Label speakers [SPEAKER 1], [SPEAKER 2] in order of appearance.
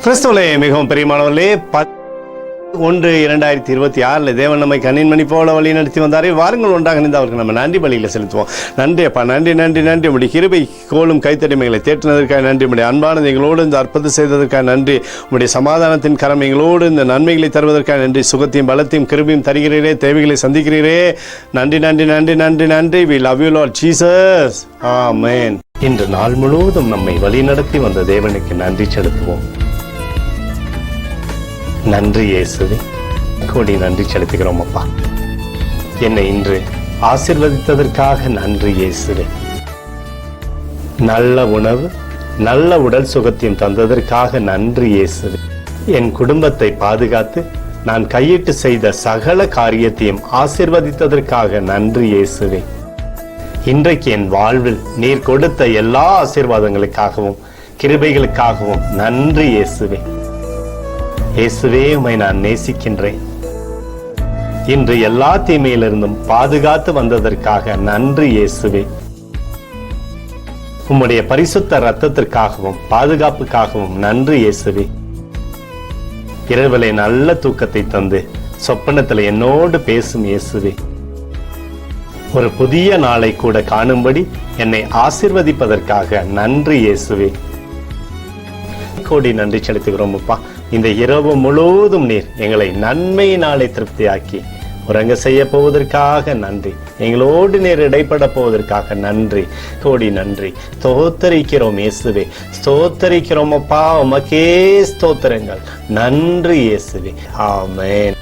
[SPEAKER 1] கிறிஸ்துவிலே மிகவும் பெரியமானவர்களே, 1/2026 தேவன் நம்மை கண்ணின் மணி போல வழி நடத்தி வந்தாரே. வாருங்கள் ஒன்றாக இணைந்து அவருக்கு நம்ம நன்றி பலியில் செலுத்துவோம். நன்றி அப்பா, நன்றி நன்றி நன்றி. உடைய கிருபை கோலும் கைத்தடிமைகளை தேற்றினதற்காக நன்றி. உடைய அன்பானது எங்களோடு இந்த அற்புதம் செய்ததற்காக நன்றி. உடைய சமாதானத்தின் கரம் எங்களோடு இந்த நன்மைகளை தருவதற்காக நன்றி. சுகத்தையும் பலத்தையும் கிருபையும் தருகிறீரே, தேவைகளை சந்திக்கிறீரே. நன்றி நன்றி நன்றி நன்றி நன்றி. We love you Lord Jesus. ஆமென். இன்று நாள் முழுவதும் நம்மை வழி நடத்தி வந்த தேவனுக்கு நன்றி செலுத்துவோம். நன்றி இயேசுவே, கோடி நன்றி செலுத்துகிறோம் அப்பா. என்னை இன்று ஆசீர்வதித்ததற்காக நன்றி இயேசுவே. நல்ல உணவு, நல்ல உடல் சுகத்தையும் தந்ததற்காக நன்றி இயேசுவே. என் குடும்பத்தை பாதுகாத்து நான் கையிட்டு செய்த சகல காரியத்தையும் ஆசீர்வதித்ததற்காக நன்றி இயேசுவே. இன்றைக்கு என் வாழ்வில் நீர் கொடுத்த எல்லா ஆசீர்வாதங்களுக்காகவும் கிருபைகளுக்காகவும் நன்றி இயேசுவே. இயேசுவே, உம்மை நான் நேசிக்கின்றேன். இன்று எல்லா தீமையிலிருந்தும் பாதுகாத்து வந்ததற்காக நன்றி இயேசுவே. உம்முடைய பரிசுத்த இரத்தத்திற்காகவும் பாதுகாப்புக்காகவும் நன்றி இயேசுவே. இரவிலே நல்ல தூக்கத்தை தந்து சொப்பனத்தில் என்னோடு பேசும் இயேசுவே. ஒரு புதிய நாளை கூட காணும்படி என்னை ஆசீர்வதிப்பதற்காக நன்றி இயேசுவே. கோடி நன்றி செலுத்துகிறோம் அப்பா. இந்த இரவு முழுவதும் நீர் எங்களை நன்மையினாலே திருப்தியாக்கி உறங்க செய்ய போவதற்காக நன்றி. எங்களோடு நீர் இடைப்பட போவதற்காக நன்றி. கோடி நன்றி. ஸ்தோத்தரிக்கிறோம் இயேசுவே, ஸ்தோத்தரிக்கிறோம் அப்பா. உமக்கே ஸ்தோத்திரங்கள். நன்றி இயேசுவே. ஆமென்.